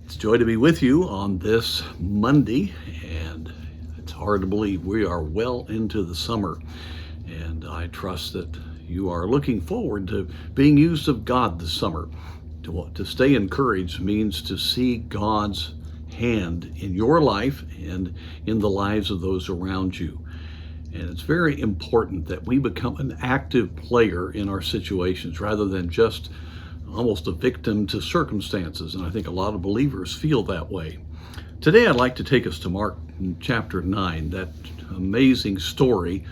It's a joy to be with you on this Monday, and it's hard to believe we are well into the summer. And I trust that you are looking forward to being used of God this summer. To stay encouraged means to see God's hand in your life and in the lives of those around you. And it's very important that we become an active player in our situations rather than just almost a victim to circumstances. And I think a lot of believers feel that way. Today, I'd like to take us to Mark chapter 9, that amazing story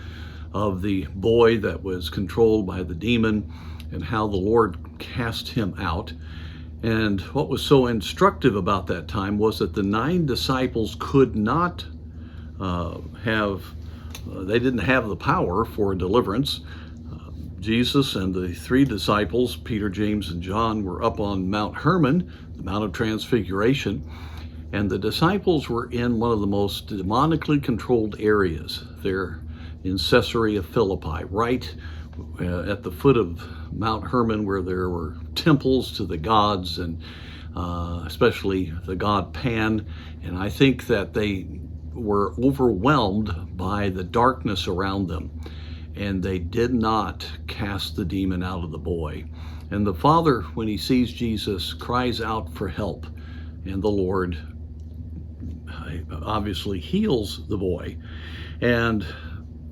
of the boy that was controlled by the demon and how the Lord cast him out. And what was so instructive about that time was that the 9 disciples could not they didn't have the power for deliverance. Jesus and the 3 disciples, Peter, James, and John, were up on Mount Hermon, the Mount of Transfiguration, and the disciples were in one of the most demonically controlled areas. They're in Caesarea Philippi, right at the foot of Mount Hermon, where there were temples to the gods, and especially the god Pan. And I think that they were overwhelmed by the darkness around them, and they did not cast the demon out of the boy. And the father, when he sees Jesus, cries out for help, and the Lord obviously heals the boy. And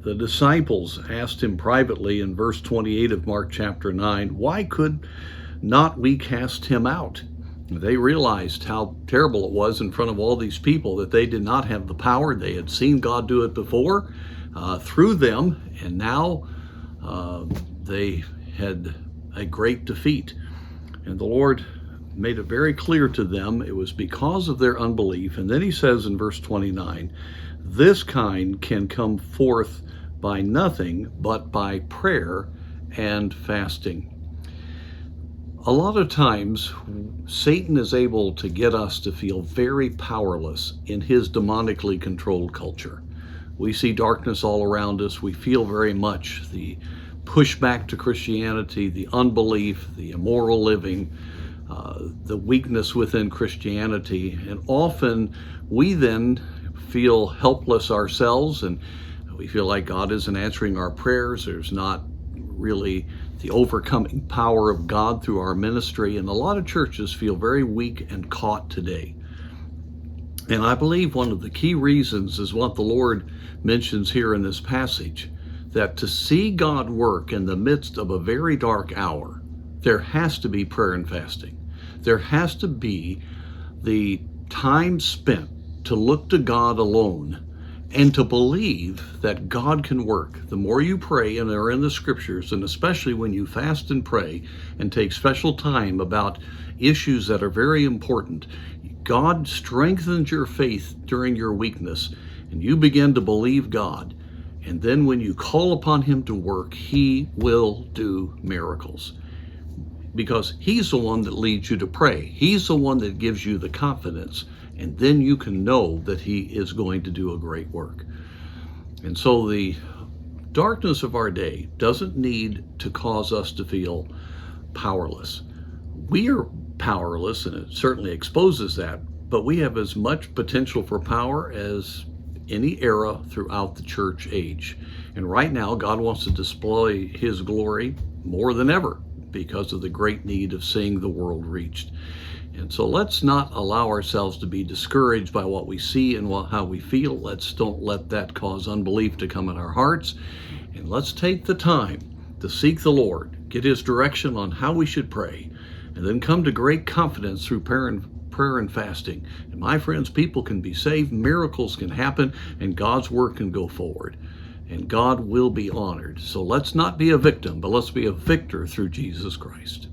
the disciples asked him privately in verse 28 of Mark chapter 9, why could not we cast him out? They realized how terrible it was in front of all these people, that they did not have the power. They had seen God do it before through them, and now they had a great defeat. And the Lord made it very clear to them it was because of their unbelief. And then he says in verse 29, this kind can come forth by nothing but by prayer and fasting. A lot of times, Satan is able to get us to feel very powerless in his demonically controlled culture. We see darkness all around us. We feel very much the pushback to Christianity, the unbelief, the immoral living, the weakness within Christianity. And often we then feel helpless ourselves, and we feel like God isn't answering our prayers. There's not really the overcoming power of God through our ministry. And a lot of churches feel very weak and caught today. And I believe one of the key reasons is what the Lord mentions here in this passage, that to see God work in the midst of a very dark hour, there has to be prayer and fasting. There has to be the time spent to look to God alone and to believe that God can work. The more you pray and are in the scriptures, and especially when you fast and pray and take special time about issues that are very important, God strengthens your faith during your weakness, and you begin to believe God. And then when you call upon him to work, he will do miracles. Because he's the one that leads you to pray. He's the one that gives you the confidence. And then you can know that he is going to do a great work. And so the darkness of our day doesn't need to cause us to feel powerless. We are powerless, and it certainly exposes that, but we have as much potential for power as any era throughout the church age. And right now, God wants to display his glory more than ever because of the great need of seeing the world reached. And so let's not allow ourselves to be discouraged by what we see and how we feel. Don't let that cause unbelief to come in our hearts. And let's take the time to seek the Lord, get his direction on how we should pray, and then come to great confidence through prayer and fasting. And my friends, people can be saved, miracles can happen, and God's work can go forward. And God will be honored. So let's not be a victim, but let's be a victor through Jesus Christ.